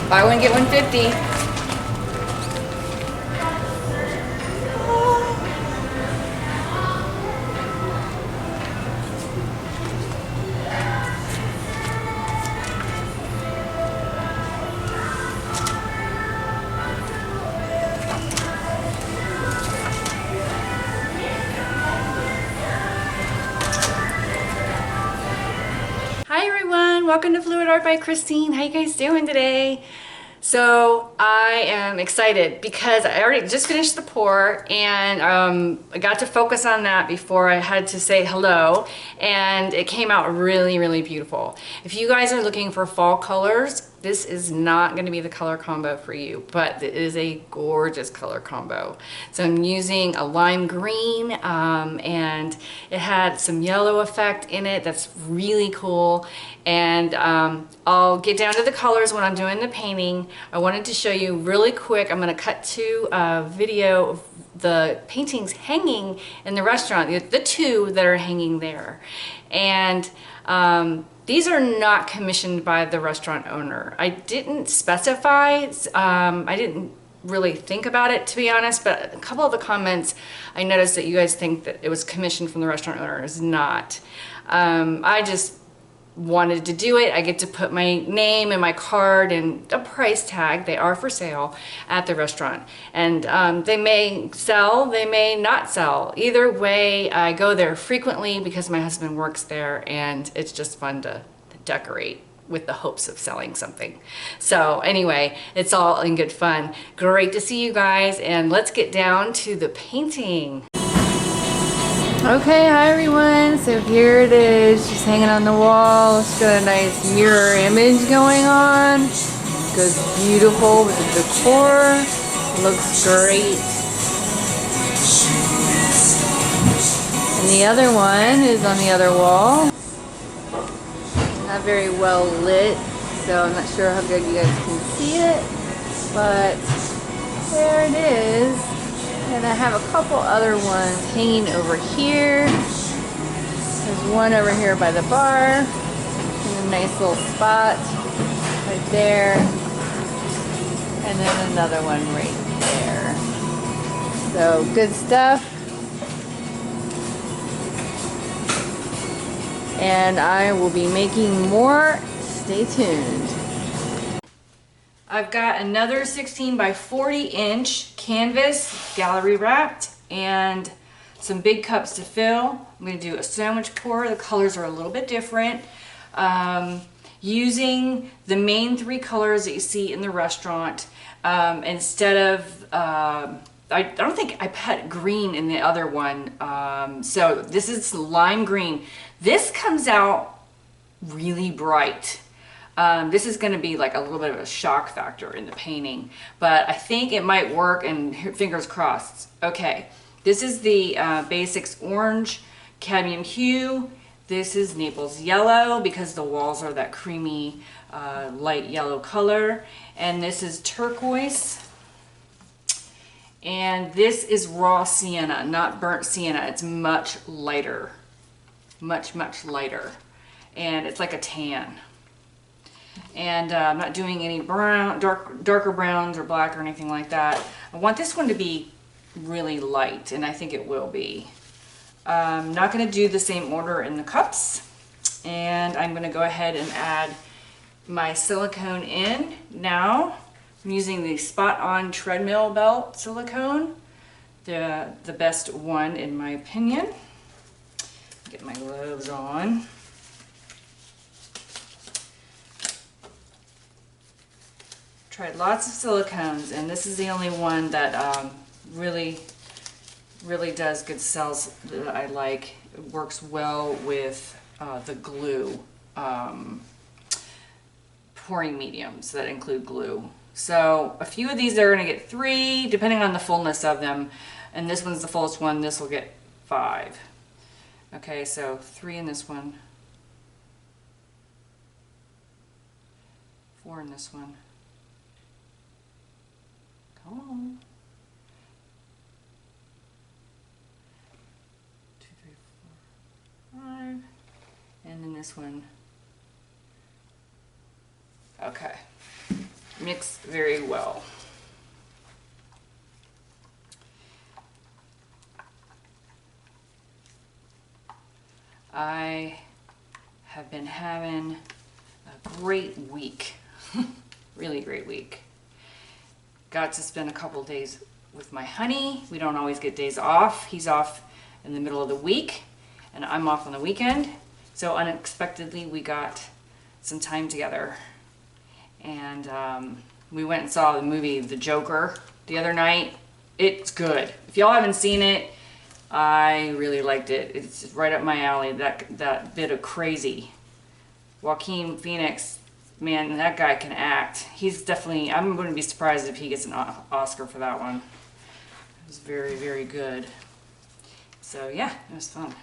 Buy one, get one 50. Hi everyone, welcome to Fluid Art by Christine. How you guys doing today? So I am excited because I already just finished the pour and I got to focus on that before I had to say hello, and it came out really, really beautiful. If you guys are looking for fall colors, this is not going to be the color combo for you, but it is a gorgeous color combo. So I'm using a lime green and it had some yellow effect in it that's really cool. And I'll get down to the colors when I'm doing the painting. I wanted to show you really quick, I'm going to cut to a video of the paintings hanging in the restaurant, the two that are hanging there. And these are not commissioned by the restaurant owner. I didn't specify, I didn't really think about it, to be honest, but a couple of the comments I noticed that you guys think that it was commissioned from the restaurant owner. Is not. I just wanted to do it. I get to put my name and my card and a price tag. They are for sale at the restaurant, and they may sell, they may not sell. Either way, I go there frequently because my husband works there, and it's just fun to decorate with the hopes of selling something. So anyway, it's all in good fun. Great to see you guys, and let's get down to the painting. Okay, hi everyone. So here it is, just hanging on the wall. It's got a nice mirror image going on. Goes beautiful with the decor. Looks great. And the other one is on the other wall. Not very well lit, so I'm not sure how good you guys can see it, but there it is. And I have a couple other ones hanging over here. There's one over here by the bar, in a nice little spot right there, and then another one right there. So good stuff. And I will be making more. Stay tuned. I've got another 16 by 40 inch canvas, gallery wrapped, and some big cups to fill. I'm going to do a sandwich pour. The colors are a little bit different. Using the main three colors that you see in the restaurant instead of, I don't think I put green in the other one. So this is lime green. This comes out really bright. This is going to be like a little bit of a shock factor in the painting, but I think it might work, and fingers crossed. Okay, this is the Basics Orange Cadmium Hue. This is Naples Yellow because the walls are that creamy light yellow color. And this is Turquoise. And this is Raw Sienna, not Burnt Sienna. It's much lighter, much lighter. And it's like a tan. And I'm not doing any brown, darker browns or black or anything like that. I want this one to be really light, and I think it will be. I'm not going to do the same order in the cups, and I'm going to go ahead and add my silicone in now. I'm using the Spot On treadmill belt silicone, the best one in my opinion. Get my gloves on. Tried lots of silicones, and this is the only one that really does good cells that I like. It works well with the glue, pouring mediums that include glue. So a few of these are going to get 3, depending on the fullness of them, and this one's the fullest one. This will get 5. Okay, so 3 in this one, 4 in this one. Come on. 2, 3, 4, 5. And then this one. Okay. mix very well. I have been having a great week, really great week. Got to spend a couple days with my honey. We don't always get days off. He's off in the middle of the week and I'm off on the weekend. So unexpectedly we got some time together, and we went and saw the movie The Joker the other night. It's good. If y'all haven't seen it, I really liked it. It's right up my alley, that bit of crazy. Joaquin Phoenix, man, that guy can act. He's definitely, I'm going to be surprised if he gets an Oscar for that one. It was very, very good. So yeah, it was fun.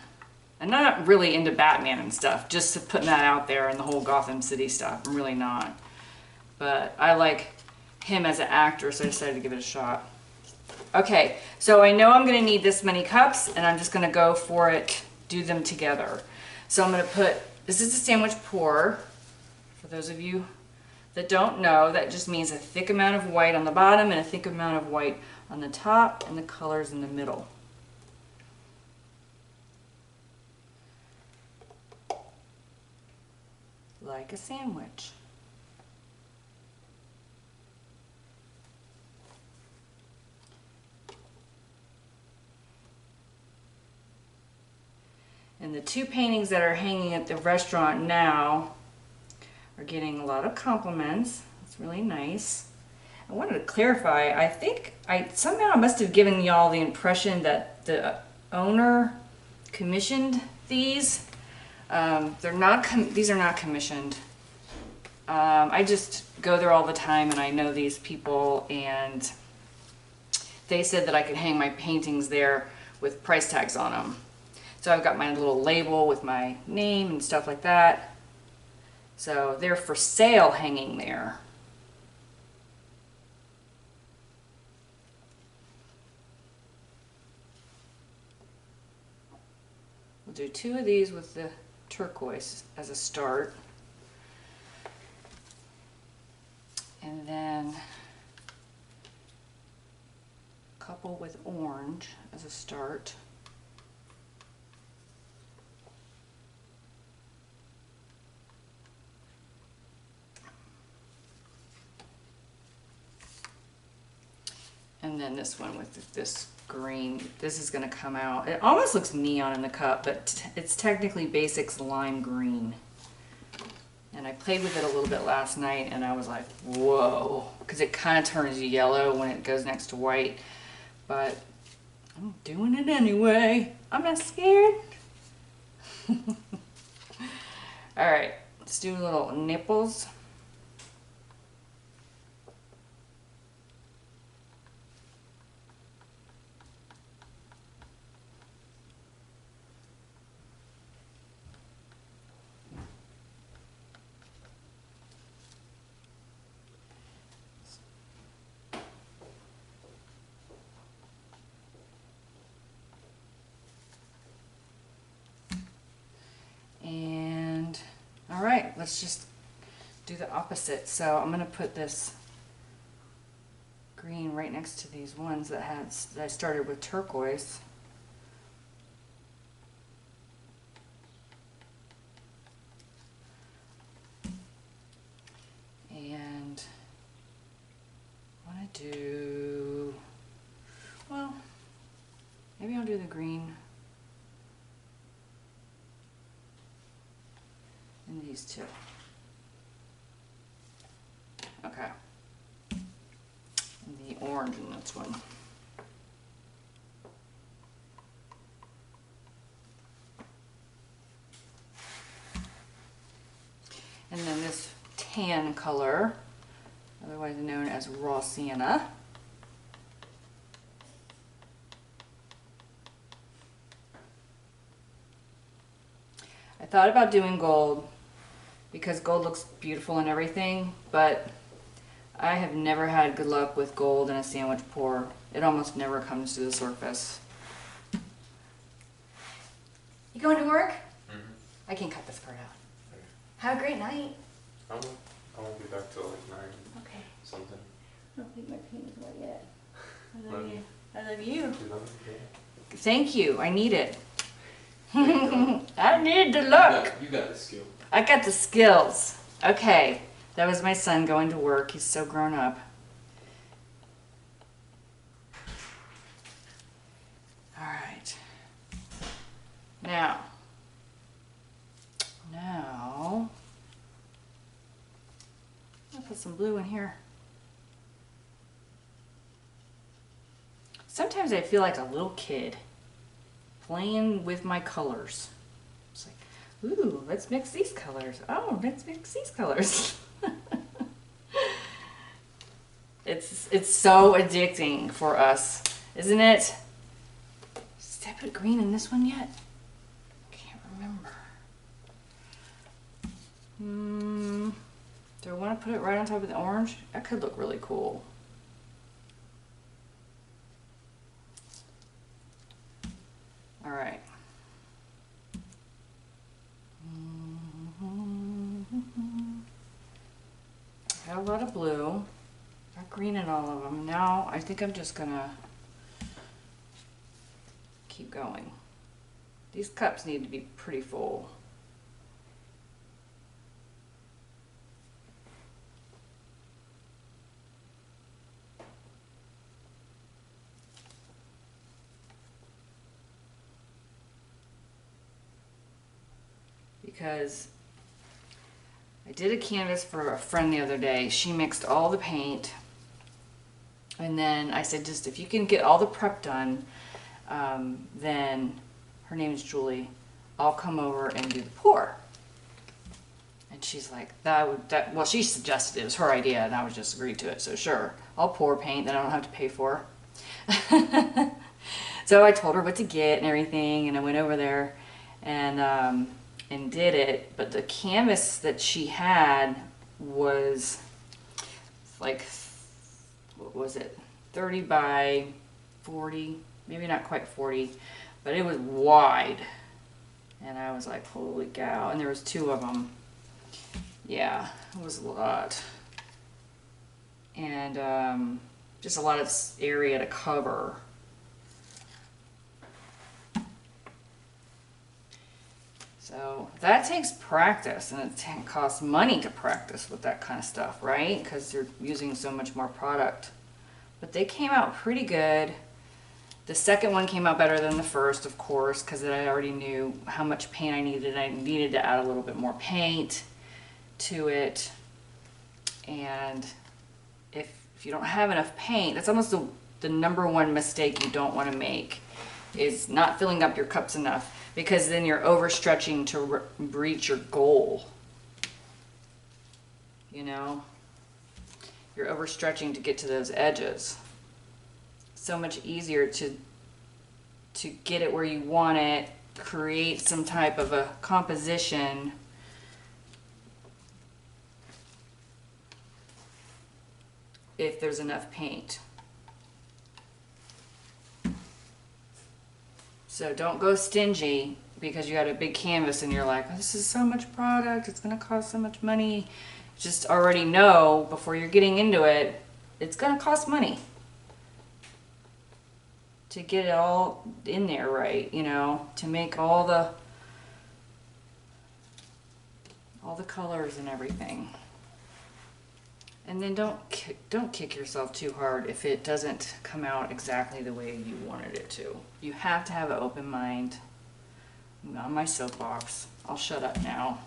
I'm not really into Batman and stuff, just putting that out there and the whole Gotham City stuff. I'm really not. But I like him as an actor, so I decided to give it a shot. Okay, so I know I'm going to need this many cups, and I'm just going to go for it, do them together. So I'm going to put, this is a sandwich pour. For those of you that don't know, that just means a thick amount of white on the bottom and a thick amount of white on the top, and the colors in the middle. Like a sandwich. And the two paintings that are hanging at the restaurant now are getting a lot of compliments. It's really nice. I wanted to clarify, I think I somehow must have given y'all the impression that the owner commissioned these. These are not commissioned. I just go there all the time and I know these people, and they said that I could hang my paintings there with price tags on them. So I've got my little label with my name and stuff like that. So they're for sale hanging there. We'll do 2 of these with the turquoise as a start. And then a couple with orange as a start. And then this one with this green. This is going to come out. It almost looks neon in the cup, but it's technically Basics lime green. And I played with it a little bit last night, and I was like, whoa, because it kind of turns yellow when it goes next to white. But I'm doing it anyway. I'm not scared. All right, let's do little nipples. And all right, let's just do the opposite. So I'm going to put this green right next to these ones that I started with turquoise. And I want to do, well, maybe I'll do the green in these two. Okay. And the orange in this one. And then this tan color, otherwise known as raw sienna. I thought about doing gold because gold looks beautiful and everything, but I have never had good luck with gold in a sandwich pour. It almost never comes to the surface. You going to work? Mm-hmm. I can cut this part out. Okay. Have a great night. I won't be back till like 9. Okay. Some I don't think my paint is wet yet. I love you. I love you. Thank you. I need it. I need the look. You got the skill. I got the skills. Okay. That was my son going to work. He's so grown up. All right. Now, I'll put some blue in here. Sometimes I feel like a little kid playing with my colors. It's like, ooh, let's mix these colors. Oh, let's mix these colors. It's so addicting for us, isn't it? Did I put green in this one yet? Can't remember. Do I want to put it right on top of the orange? That could look really cool. All right. Got a lot of blue. Got green in all of them. Now I think I'm just gonna keep going. These cups need to be pretty full. Because I did a canvas for a friend the other day. She mixed all the paint, and then I said, just if you can get all the prep done, then her name is Julie, I'll come over and do the pour. And she's like, well, she suggested it was her idea, and I was just agreed to it. So sure, I'll pour paint that I don't have to pay for. So I told her what to get and everything, and I went over there and did it. But the canvas that she had was like, what was it, 30 by 40, maybe not quite 40, but it was wide. And I was like, holy cow. And there was 2 of them. Yeah, it was a lot. And just a lot of area to cover. So that takes practice, and it costs money to practice with that kind of stuff, right? Because you're using so much more product. But they came out pretty good. The second one came out better than the first, of course, because I already knew how much paint I needed. I needed to add a little bit more paint to it. And if you don't have enough paint, that's almost the number one mistake you don't want to make, is not filling up your cups enough. Because then you're overstretching to reach your goal. You know? You're overstretching to get to those edges. So much easier to get it where you want it, create some type of a composition. If there's enough paint. So don't go stingy because you got a big canvas and you're like, oh, this is so much product, it's going to cost so much money. Just already know before you're getting into it, it's going to cost money to get it all in there right, you know, to make all the colors and everything. And then don't kick yourself too hard if it doesn't come out exactly the way you wanted it to. You have to have an open mind. I'm on my soapbox. I'll shut up now.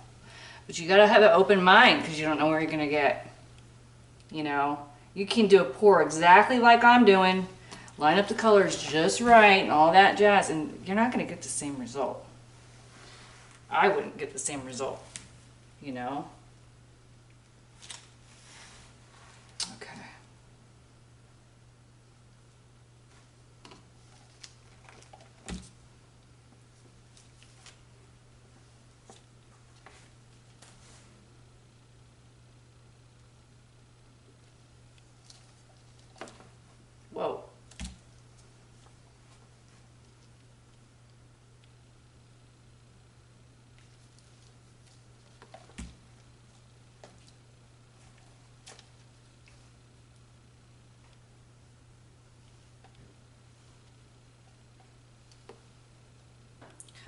But you gotta have an open mind because you don't know where you're gonna get. You know, you can do a pour exactly like I'm doing, line up the colors just right and all that jazz, and you're not gonna get the same result. I wouldn't get the same result, you know. Whoa.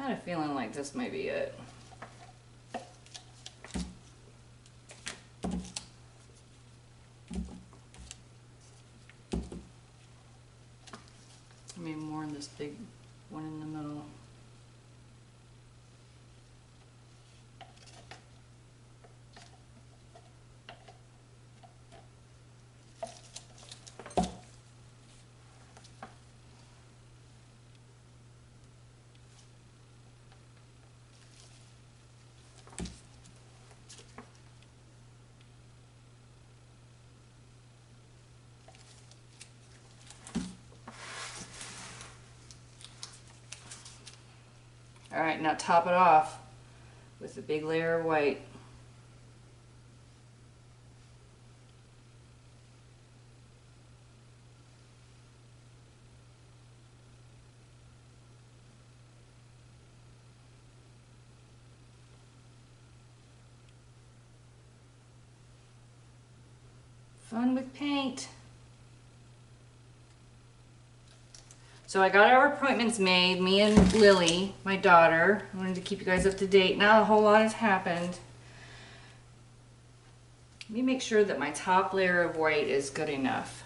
kind of feeling like this might be it. Maybe more in this big one in the middle. All right, now top it off with a big layer of white. Fun with paint. So I got our appointments made, me and Lily, my daughter. I wanted to keep you guys up to date. Now a whole lot has happened. Let me make sure that my top layer of white is good enough.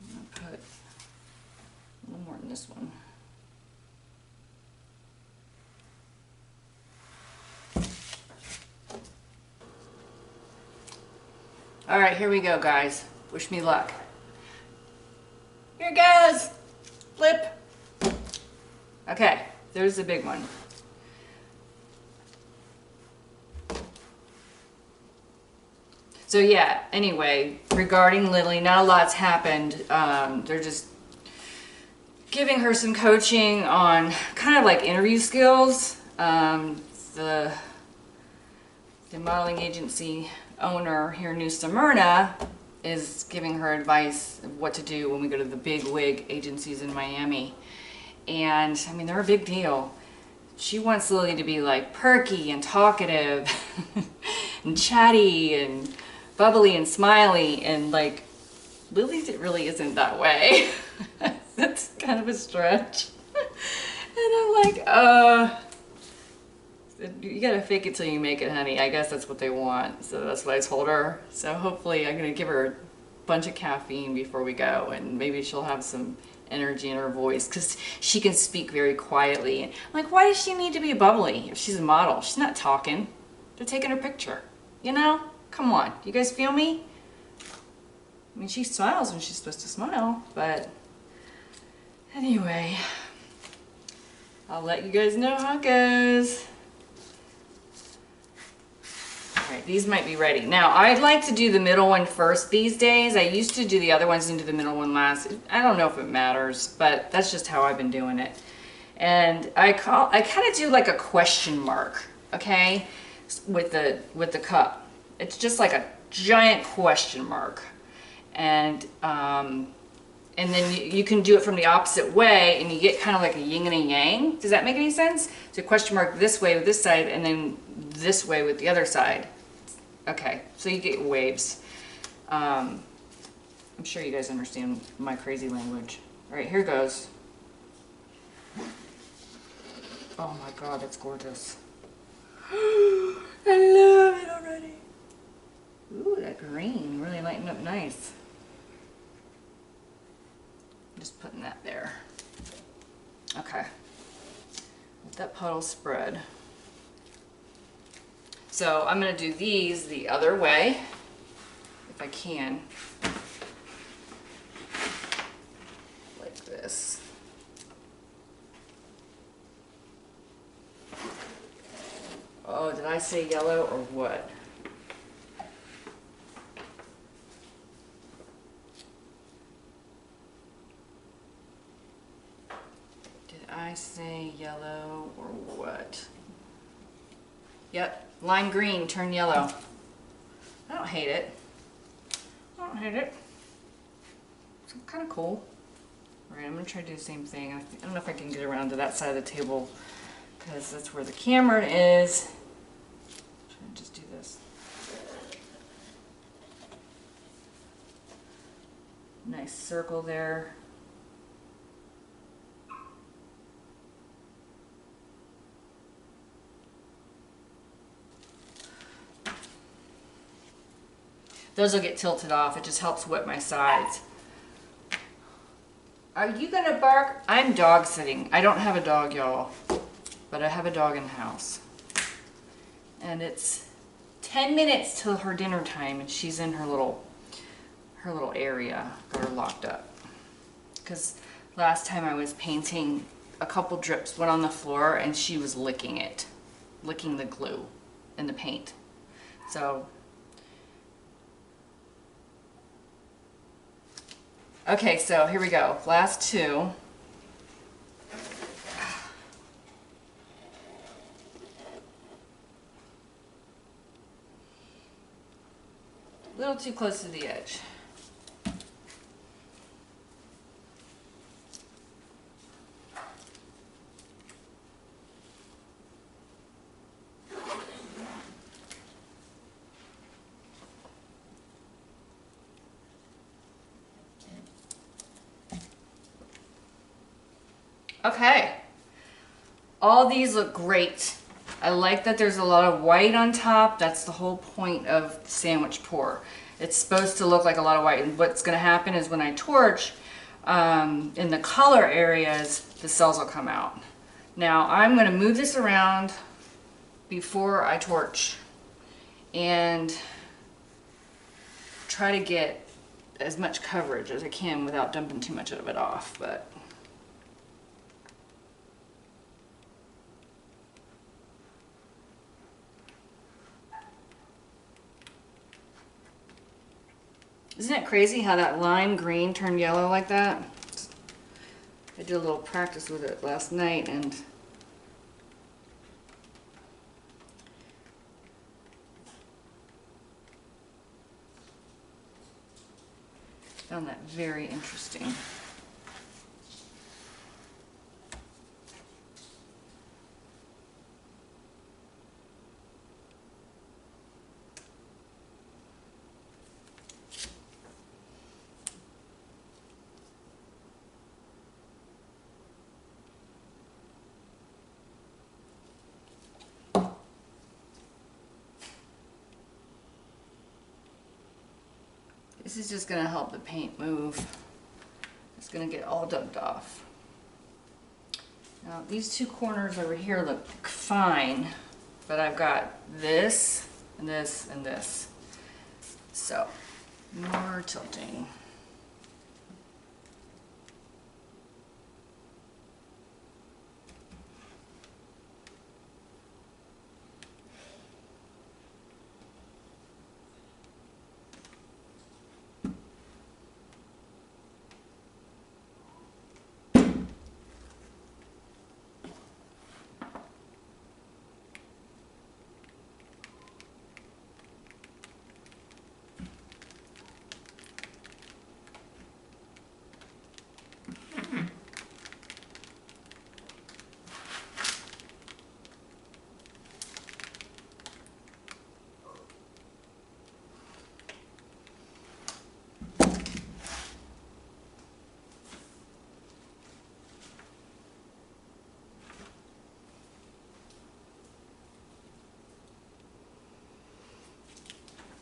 I'm gonna put a little more in this one. All right, here we go, guys. Wish me luck. Here it goes. Flip. Okay, there's the big one. So yeah, anyway, regarding Lily, not a lot's happened. They're just giving her some coaching on kind of like interview skills. The modeling agency owner here in New Smyrna is giving her advice of what to do when we go to the big wig agencies in Miami. And I mean, they're a big deal. She wants Lily to be like perky and talkative and chatty and bubbly and smiley, and like Lily really isn't that way. That's kind of a stretch. And I'm like, you gotta fake it till you make it, honey. I guess that's what they want. So that's what I told her. So hopefully I'm gonna give her a bunch of caffeine before we go, and maybe she'll have some energy in her voice, because she can speak very quietly. And I'm like, why does she need to be bubbly if she's a model? She's not talking. They're taking her picture. You know? Come on. You guys feel me? I mean, she smiles when she's supposed to smile, but anyway, I'll let you guys know how it goes. Alright, these might be ready. Now, I'd like to do the middle one first these days. I used to do the other ones and do the middle one last. I don't know if it matters, but that's just how I've been doing it. And I kind of do like a question mark, okay, with the cup. It's just like a giant question mark. And then you can do it from the opposite way, and you get kind of like a yin and a yang. Does that make any sense? So question mark this way with this side, and then this way with the other side. Okay, so you get waves. I'm sure you guys understand my crazy language. All right, here goes. Oh my God, that's gorgeous. I love it already. Ooh, that green really lightened up nice. Just putting that there. Okay. Let that puddle spread. So I'm going to do these the other way, if I can. Like this. Oh, did I say yellow or what? I say yellow or what? Yep, lime green, turn yellow. I don't hate it. I don't hate it. It's kind of cool. Alright, I'm going to try to do the same thing. I don't know if I can get around to that side of the table, because that's where the camera is. I'm trying to just do this. Nice circle there. Those will get tilted off. It just helps wet my sides. Are you gonna bark? I'm dog sitting. I don't have a dog, y'all, but I have a dog in the house. And it's 10 minutes till her dinner time, and she's in her little area. Got her locked up. Because last time I was painting, a couple drips went on the floor, and she was licking it, licking the glue and the paint. So, okay, so here we go. Last two. A little too close to the edge. Okay, all these look great. I like that there's a lot of white on top. That's the whole point of sandwich pour. It's supposed to look like a lot of white, and what's going to happen is when I torch, in the color areas, the cells will come out. Now I'm going to move this around before I torch and try to get as much coverage as I can without dumping too much of it off. But isn't it crazy how that lime green turned yellow like that? I did a little practice with it last night and found that very interesting. This is just going to help the paint move. It's going to get all dubbed off. Now these two corners over here look fine, but I've got this and this and this. So more tilting.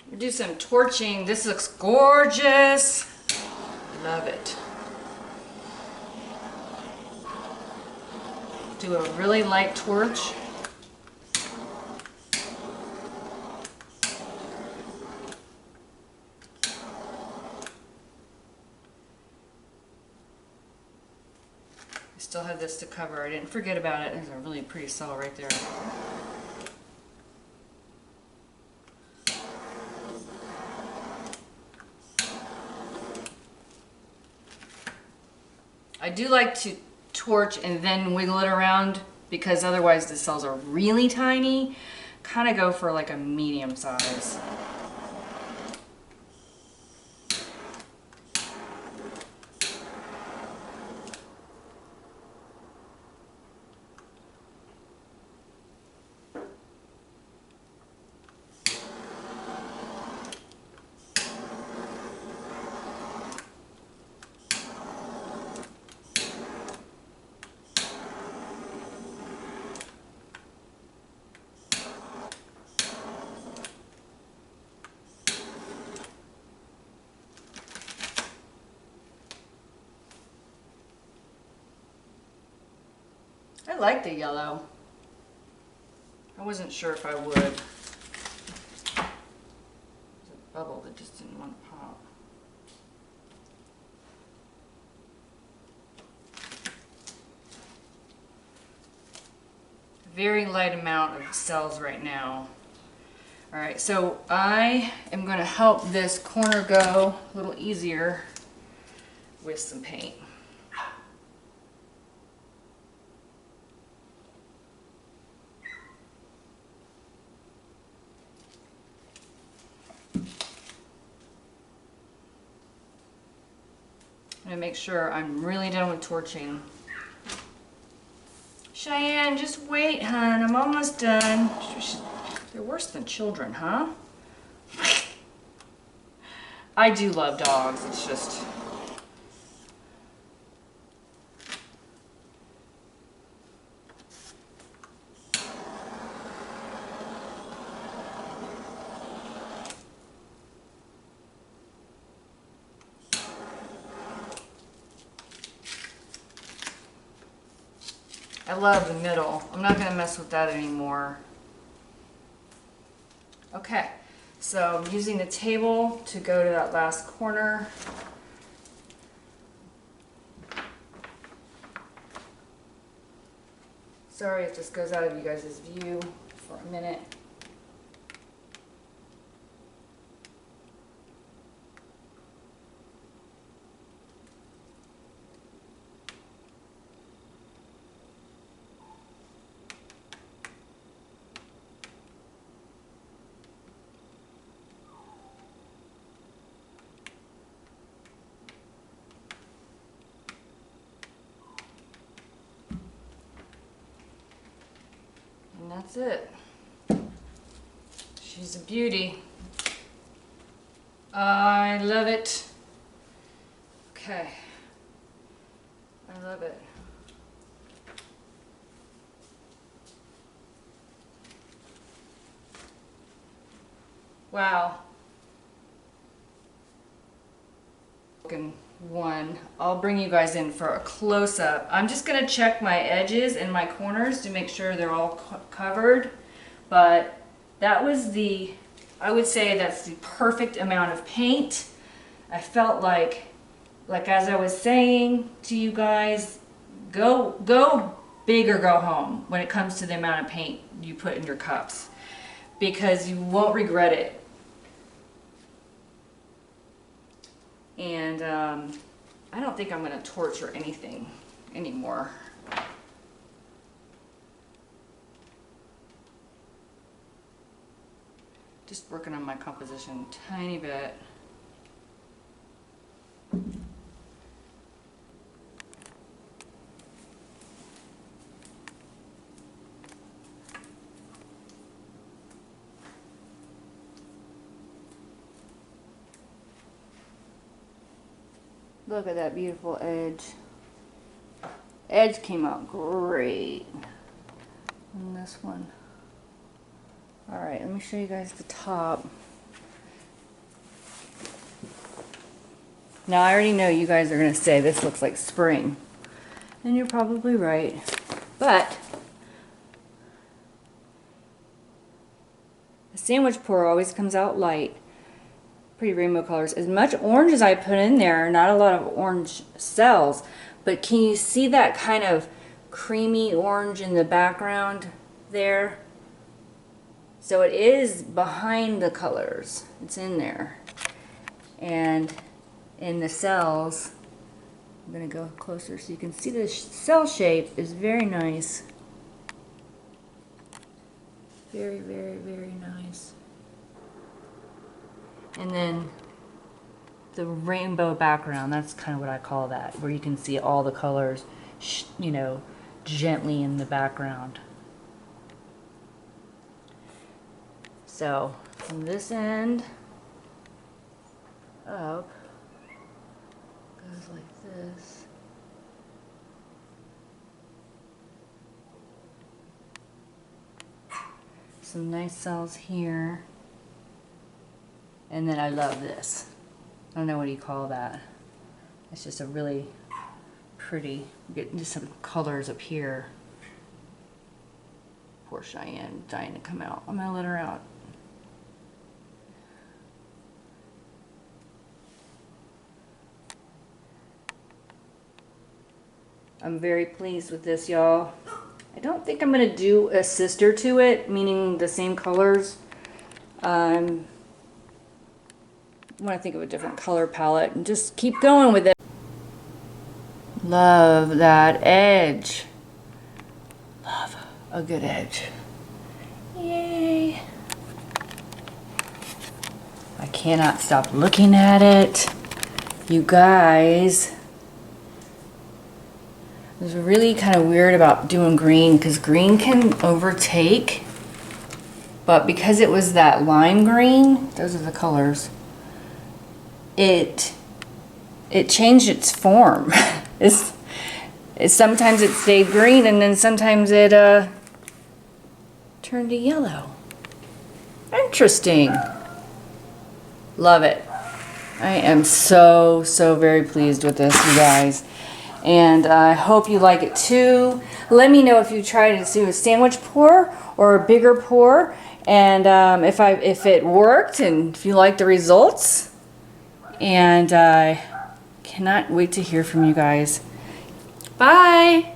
We'll do some torching. This looks gorgeous. Love it. Do a really light torch. I still have this to cover. I didn't forget about it. There's a really pretty cell right there. I do like to torch and then wiggle it around because otherwise the cells are really tiny. Kind of go for like a medium size. I like the yellow. I wasn't sure if I would. There's a bubble that just didn't want to pop. Very light amount of cells right now. All right, so I am going to help this corner go a little easier with some paint. I'm going to make sure I'm really done with torching. Cheyenne, just wait, hon. I'm almost done. They're worse than children, huh? I do love dogs. It's just... I love the middle. I'm not going to mess with that anymore. Okay, so I'm using the table to go to that last corner. Sorry if this goes out of you guys' view for a minute. And that's it. She's a beauty. I love it. Okay. I love it. Wow. One. I'll bring you guys in for a close-up. I'm just going to check my edges and my corners to make sure they're all covered, but that was I would say that's the perfect amount of paint. I felt like as I was saying to you guys, go big or go home when it comes to the amount of paint you put in your cups, because you won't regret it. And I don't think I'm going to torch or anything anymore. Just working on my composition a tiny bit. Look at that beautiful edge. Edge came out great on this one. All right, let me show you guys the top. Now I already know you guys are gonna say this looks like spring, and you're probably right, but the sandwich pour always comes out light. Pretty rainbow colors. As much orange as I put in there, not a lot of orange cells, but can you see that kind of creamy orange in the background there? So it is behind the colors. It's in there. And in the cells, I'm going to go closer so you can see the cell shape is very nice. Very, very, very nice. And then the rainbow background, that's kind of what I call that, where you can see all the colors, you know, gently in the background. So from this end up, goes like this. Some nice cells here. And then I love this. I don't know what you call that. It's just a really pretty, get just some colors up here. Poor Cheyenne dying to come out. I'm gonna let her out. I'm very pleased with this, y'all. I don't think I'm gonna do a sister to it, meaning the same colors. I want to think of a different color palette and just keep going with it. Love that edge. Love a good edge. Yay. I cannot stop looking at it. You guys. It was really kind of weird about doing green because green can overtake. But because it was that lime green, those are the colors, it changed its form. Sometimes it stayed green and then sometimes it turned to yellow. Interesting. Love it. I am so very pleased with this, you guys. And I hope you like it too. Let me know if you try to do a sandwich pour or a bigger pour, and if it worked and if you like the results. And I cannot wait to hear from you guys. Bye.